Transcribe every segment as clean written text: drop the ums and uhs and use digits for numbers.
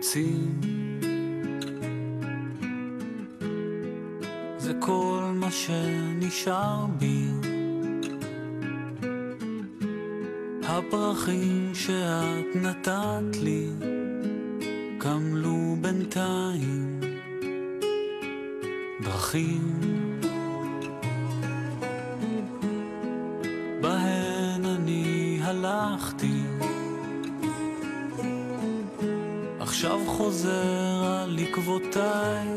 עצים, זה כל מה שנשאר בי. הפרחים שאת נתת לי קמלו בינתיים דרכים בהן אני הלכתי, עכשיו חוזר על עקבותיי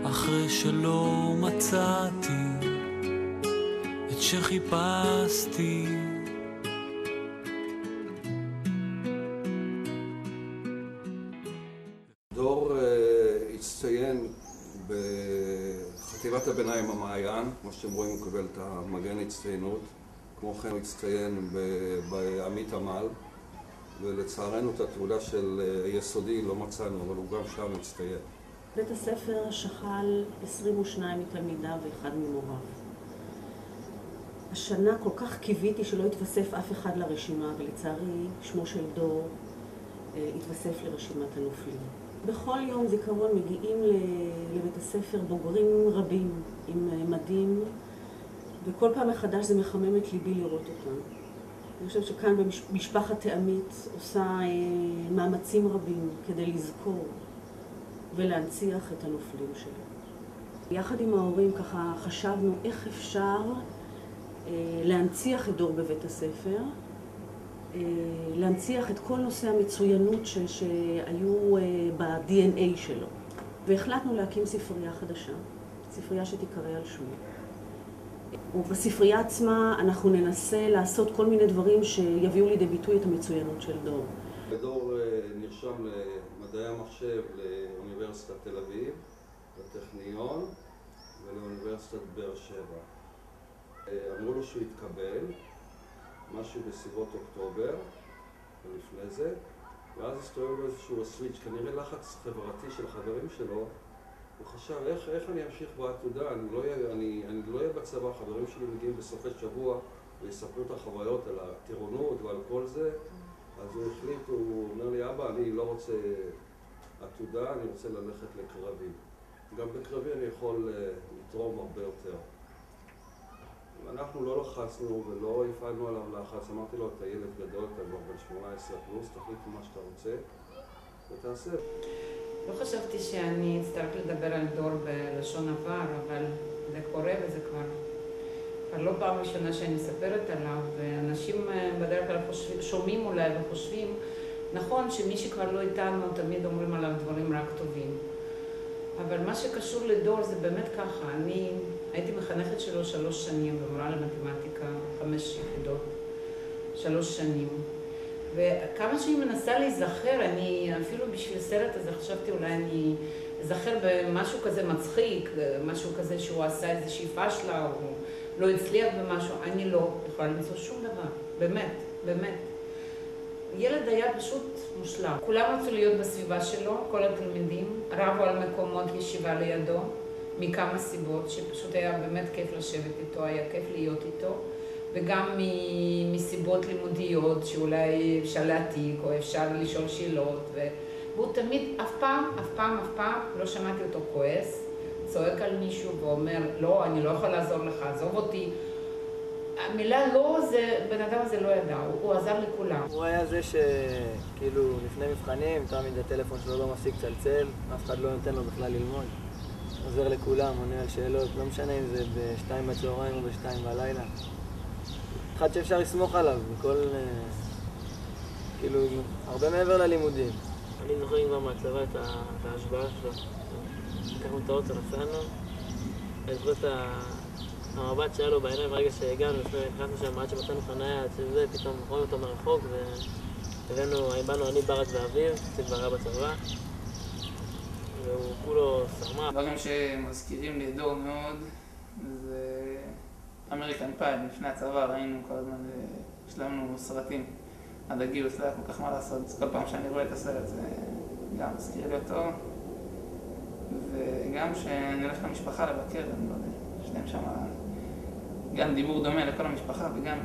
אחרי שלא מצאתי את שחיפשתי. דור הצטיין בחטיבת הביניים המעיין, כמו שאתם רואים הוא קיבל את המגן הצטיינות, כמו כן הוא הצטיין בעמית עמל, ולצערנו את התעודה של היסודי לא מצאנו, אבל הוא גם שם הצטיין. בית הספר שכל 22 מתלמידיו ואחד ממוריו. השנה כל כך קיוויתי שלא התווסף אף אחד לרשימה, ולצערי שמו של דור התווסף לרשימת הנופלים. בכל יום זיכרון מגיעים לבית הספר בוגרים רבים עם מדים, וכל פעם מחדש זה מחמם את ליבי לראות אותם. אני חושבת שכאן במשפחת תעמית עושה מאמצים רבים כדי לזכור ולהנציח את הנופלים שלו. יחד עם ההורים ככה חשבנו איך אפשר להנציח את דור בבית הספר, להנציח את כל נושא המצוינות שהיו ב-DNA שלו. והחלטנו להקים ספרייה חדשה, ספרייה שתיקרא על שמו. ובספרייה עצמה אנחנו ננסה לעשות כל מיני דברים שיביאו לידי ביטוי את המצוינות של דור. דור נרשם למדעי המחשב לאוניברסיטת תל אביב, לטכניון ולאוניברסיטת באר שבע. אמרו לו שהוא יתקבל, משהו בסביבות אוקטובר, ולפני זה, ואז הסתובב לו איזשהו סוויץ', כנראה לחץ חברתי של החברים שלו. הוא חשב, איך אני אמשיך בעתודה? אני לא אהיה בצבא, החברים שלי מגיעים בסופי שבוע ויספרו את החוויות על הטירונות ועל כל זה. אז הוא החליט, הוא אומר לי, אבא, אני לא רוצה עתודה, אני רוצה ללכת לקרבי. גם בקרבי אני יכול לתרום הרבה יותר. אנחנו לא לחצנו ולא הפעלנו עליו לחץ, אמרתי לו, אתה ילד גדול, אתה כבר בן 18 פלוס, תחליט מה שאתה רוצה ותעשה. לא חשבתי שאני אצטרך לדבר על דור בלשון עבר, אבל זה קורה וזה כבר לא פעם ראשונה שאני מספרת עליו, ואנשים בדרך כלל שומעים אולי וחושבים, נכון שמי שכבר לא איתנו תמיד אומרים עליו דברים רק טובים. אבל מה שקשור לדור זה באמת ככה, אני הייתי מחנכת שלו 3 שנים, ומורה למתמטיקה 5 יחידות, 3 שנים. וכמה שאני מנסה להיזכר, אני אפילו בשביל הסרט הזה חשבתי אולי אני אזכר במשהו כזה מצחיק, משהו כזה שהוא עשה איזושהי פשלה, או לא הצליח במשהו, אני לא יכולה למצוא שום דבר, באמת, באמת. ילד היה פשוט מושלם. כולם רצו להיות בסביבה שלו, כל התלמידים, רבו על מקומות ישיבה לידו, מכמה סיבות, שפשוט היה באמת כיף לשבת איתו, היה כיף להיות איתו, וגם מסיבות לימודיות שאולי אפשר להעתיק או אפשר לשאול שאלות, והוא תמיד, אף פעם לא שמעתי אותו כועס, צועק על מישהו ואומר, לא, אני לא יכול לעזור לך, עזוב אותי. המילה לא, בן אדם הזה לא ידע, הוא עזר לכולם. הוא היה זה שכאילו לפני מבחנים, תמיד הטלפון שלו לא מפסיק צלצל, אף אחד לא נותן לו בכלל ללמוד. עוזר לכולם, עונה על שאלות, לא משנה אם זה ב-2 בצהריים או ב-2 בלילה. אחד שאפשר לסמוך עליו, בכל, כאילו, הרבה מעבר ללימודים. אני זוכר כבר מהצבא את ההשבעה שלו. לקחנו את האוטו, נסענו, אני זוכר את המבט שהיה לו בעיניים ברגע שהגענו, נכנסנו שם עד שמצאנו חניה, עד שזה, פתאום רואים אותו מרחוק, באנו אני ברק ואביב, קצת ברע בצבא, והוא כולו שמח. דברים שמזכירים לי את דור מאוד, זה אמריקן פאי, לפני הצבא ראינו כל הזמן, השלמנו סרטים עד הגיוס, לא היה כל כך מה לעשות, אז כל פעם שאני רואה את הסרט זה גם מזכיר לי אותו, וגם שאני הולך למשפחה לבקר, אני לא יודע, יש להם שם גם דיבור דומה לכל המשפחה וגם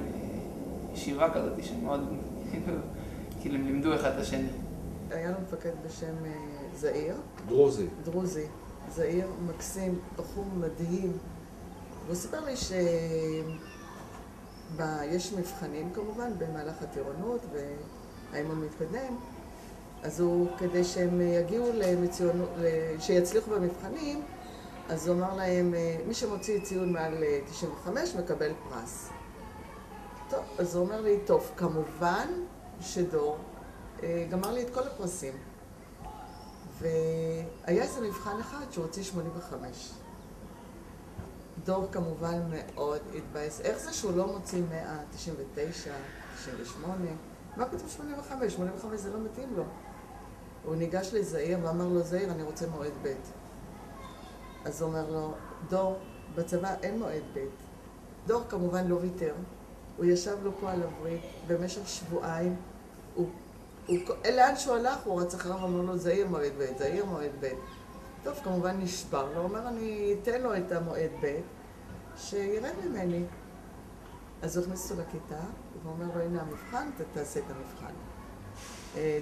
ישיבה כזאת שמאוד, כאילו הם לימדו אחד את השני. היה לו מפקד בשם זעיר. דרוזי. זעיר, מקסים, בחור מדהים. והוא סיפר לי שיש מבחנים כמובן במהלך הטירונות והאימון מתקדם. אז הוא, כדי שהם יגיעו שיצליחו במבחנים, אז הוא אמר להם, מי שמוציא ציון מעל 95 מקבל פרס. טוב, אז הוא אומר לי, טוב, כמובן שדור גמר לי את כל הפרסים. והיה איזה מבחן אחד שהוא הוציא 85. דור כמובן מאוד התבאס. איך זה שהוא לא מוציא 100, 99, 98? מה פתאום 85? 85 זה לא מתאים לו. הוא ניגש לזעיר ואמר לו, זעיר, אני רוצה מועד ב'. אז הוא אומר לו, דור, בצבא אין מועד ב'. דור כמובן לא ויתר. הוא ישב לו פה על הברית במשך שבועיים. לאן שהוא הלך, הוא רץ אחריו ואמר לו, זעיר מועד ב', זעיר מועד ב'. טוב, כמובן נשבר לו, הוא אומר, אני אתן לו את המועד ב', שירד ממני. אז הוא הכניס אותו לכיתה, והוא אומר לו, הנה המבחן, אתה תעשה את המבחן.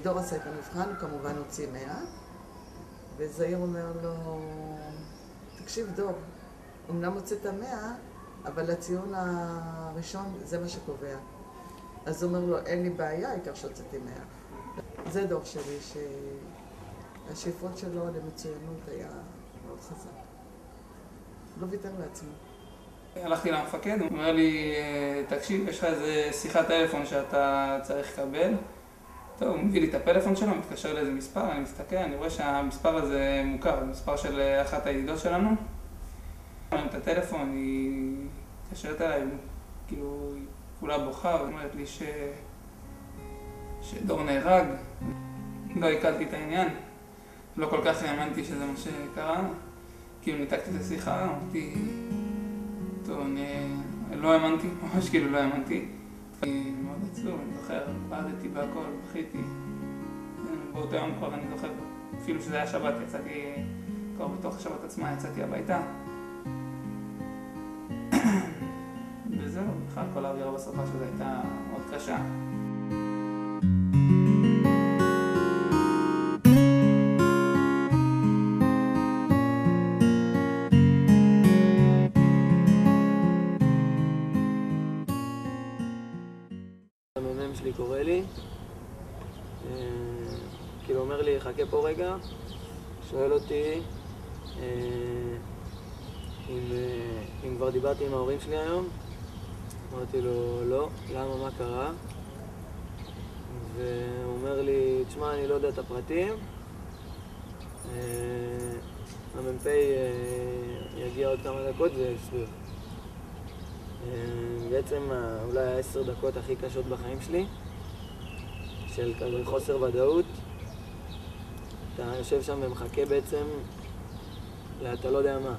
דור עשה את המבחן, הוא כמובן הוציא 100, וזעיר אומר לו, תקשיב דור, אמנם הוצאת 100, אבל הציון הראשון זה מה שקובע. אז הוא אומר לו, אין לי בעיה, העיקר שהוצאתי 100. זה דור שלי, שהשאיפות שלו למצוינות היה מאוד חזק. לא ויתר לעצמו. הלכתי למפקד, הוא אומר לי, תקשיב, יש לך איזה שיחת טלפון שאתה צריך לקבל. טוב, הוא מביא לי את הפלאפון שלו, מתקשר לאיזה מספר, אני מסתכל, אני רואה שהמספר הזה מוכר, זה מספר של אחת הידידות שלנו. אני את הטלפון, היא מתקשרת אליי, כאילו, היא כולה בוכה, ואומרת לי שדור נהרג. לא עיכלתי את העניין, לא כל כך האמנתי שזה מה שקרה. כאילו ניתקתי את השיחה, אמרתי, טוב, אני לא האמנתי, ממש כאילו לא האמנתי. אני מאוד עצוב, אני זוכר, בעדתי בהכל, בכיתי. באותו יום כבר אני זוכר, אפילו שזה היה שבת, יצאתי, כבר בתוך השבת עצמה יצאתי הביתה. וזהו, בכלל כל האווירה בסופה שזו הייתה מאוד קשה. המ"מ שלי קורא לי, כאילו אומר לי, חכה פה רגע, שואל אותי אם כבר דיברתי עם ההורים שלי היום. אמרתי לו, לא, למה, מה קרה? והוא אומר לי, תשמע, אני לא יודע את הפרטים. המ"פ יגיע עוד כמה דקות ויסביר. בעצם אולי 10 דקות הכי קשות בחיים שלי, של כזה חוסר ודאות. אתה יושב שם ומחכה בעצם, אתה לא יודע מה.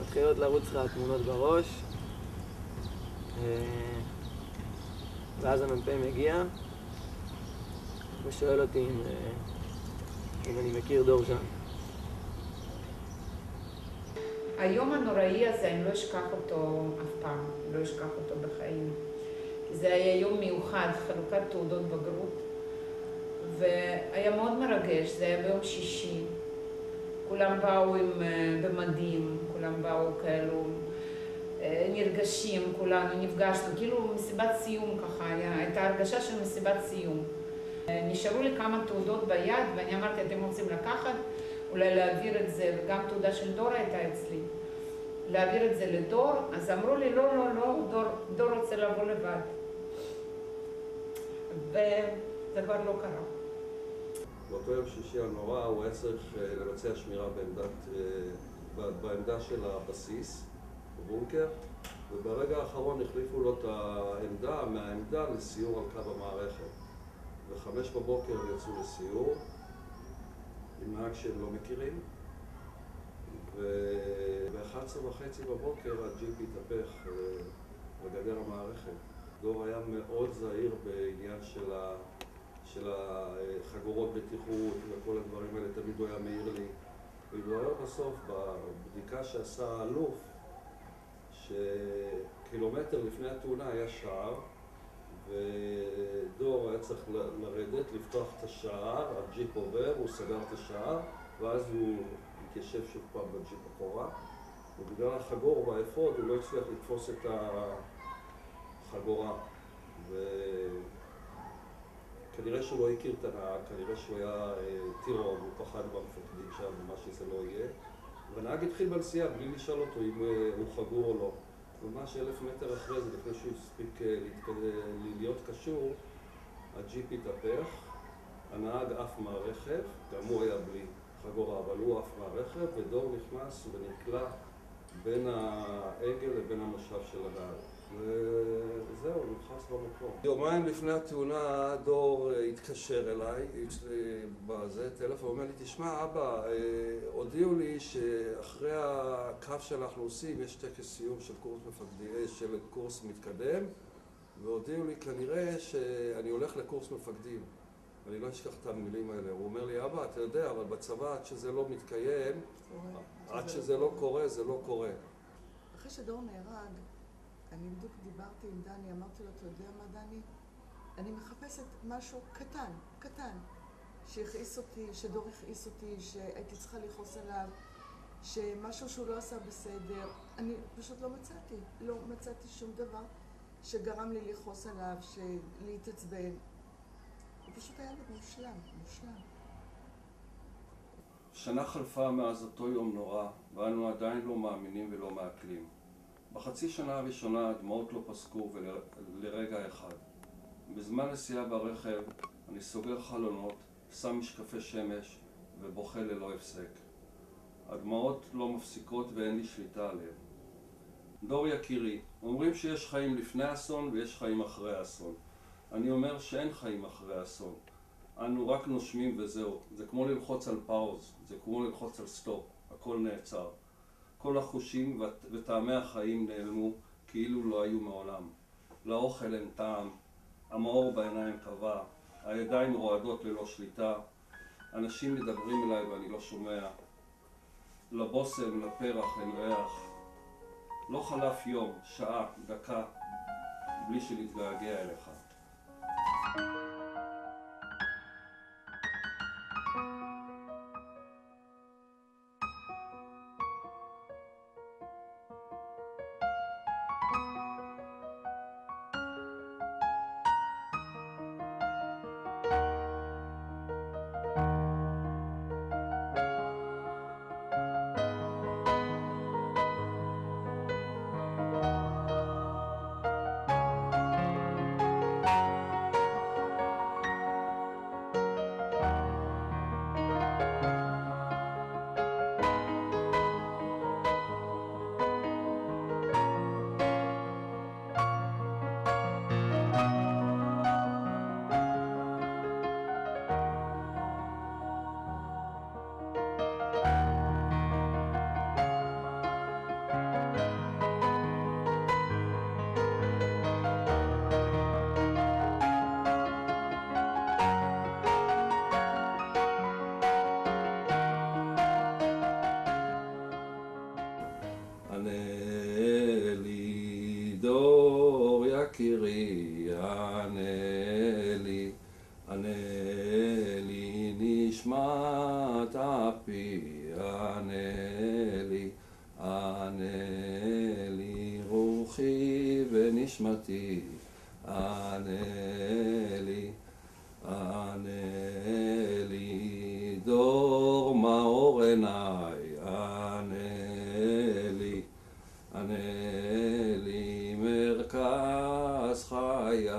מתחילות לרוץ לך התמונות בראש, ואז המ"פ מגיע ושואל אותי אם אני מכיר דור שם. היום הנוראי הזה, אני לא אשכח אותו אף פעם, לא אשכח אותו בחיים. זה היה יום מיוחד, חלוקת תעודות בגרות, והיה מאוד מרגש, זה היה ביום שישי. כולם באו במדים, כולם באו כאלו נרגשים, כולנו נפגשנו, כאילו מסיבת סיום ככה, הייתה הרגשה של מסיבת סיום. נשארו לי כמה תעודות ביד, ואני אמרתי, אתם רוצים לקחת? אולי להעביר את זה, וגם תעודה של דור הייתה אצלי, להעביר את זה לדור, אז אמרו לי, לא, לא, לא, דור רוצה לבוא לבד. וזה כבר לא קרה. באותו יום שישי הנורא הוא היה צריך לבצע שמירה בעמדה של הבסיס, בבונקר, וברגע האחרון החליפו לו את העמדה, מהעמדה לסיור על קו המערכת. ב-5 בבוקר הם יצאו לסיור, עם נהג שהם לא מכירים, וב-11:30 בבוקר הג'יפ התהפך בגדר המערכת. דור היה מאוד זהיר בעניין של החגורות בטיחות וכל הדברים האלה, תמיד הוא היה מעיר לי. והתברר בסוף, בבדיקה שעשה האלוף, שקילומטר לפני התאונה היה שער, ודור היה צריך לרדת, לפתוח את השער, הג'יפ עובר, הוא סגר את השער, ואז הוא התיישב שוב פעם בג'יפ אחורה. ובגלל החגור והאפוד הוא לא הצליח לתפוס את החגורה. וכנראה שהוא לא הכיר את הנהג, כנראה שהוא היה טירון, הוא פחד במפקדים שם, ומה שזה לא יהיה. והנהג התחיל בנסיעה בלי לשאול אותו אם הוא חגור או לא. ממש 1,000 מטר אחרי זה, לפני שהוא הספיק להיות קשור, הג'יפ התהפך, הנהג עף מהרכב, גם הוא היה בלי חגורה, אבל הוא עף מהרכב, ודור נכנס ונקלע בין העגל לבין המשאב של הנהג. וזהו, הוא נכנס במקום. יומיים לפני התאונה, דור התקשר אליי, בזה טלפון, הוא אומר לי, תשמע אבא, הודיעו לי שאחרי הקו שאנחנו עושים יש טקס סיום של קורס מתקדם, והודיעו לי כנראה שאני הולך לקורס מפקדים. אני לא אשכח את המילים האלה. הוא אומר לי, אבא, אתה יודע, אבל בצבא עד שזה לא מתקיים, עד שזה לא קורה, זה לא קורה. אחרי שדור נהרג, אני בדיוק דיברתי עם דני, אמרתי לו, אתה יודע מה דני? אני מחפשת משהו קטן, קטן, שהכעיס אותי, שדור הכעיס אותי, שהייתי צריכה לכעוס עליו, שמשהו שהוא לא עשה בסדר. אני פשוט לא מצאתי שום דבר שגרם לי לכעוס עליו, להתעצבן. הוא פשוט היה מושלם, מושלם. שנה חלפה מאז אותו יום נורא, ואנו עדיין לא מאמינים ולא מעכלים. בחצי שנה הראשונה הדמעות לא פסקו לרגע אחד. בזמן נסיעה ברכב אני סוגר חלונות, שם משקפי שמש ובוכה ללא הפסק. הדמעות לא מפסיקות ואין לי שליטה עליהן. דור יקירי, אומרים שיש חיים לפני אסון ויש חיים אחרי אסון. אני אומר שאין חיים אחרי אסון. אנו רק נושמים וזהו. זה כמו ללחוץ על פאוז, זה כמו ללחוץ על סטופ. הכל נעצר. כל החושים וטעמי החיים נעלמו כאילו לא היו מעולם. לאוכל אין טעם, המאור בעיניים קבע, הידיים רועדות ללא שליטה, אנשים מדברים אליי ואני לא שומע. לבושם, לפרח אין ריח. לא חלף יום, שעה, דקה, בלי שלהתגעגע אליך. דור יקירי, ענה לי נשמת אפי, ענה לי רוחי ונשמתי, ענה לי דור מאור עיניי, ענה לי מרכז חיי.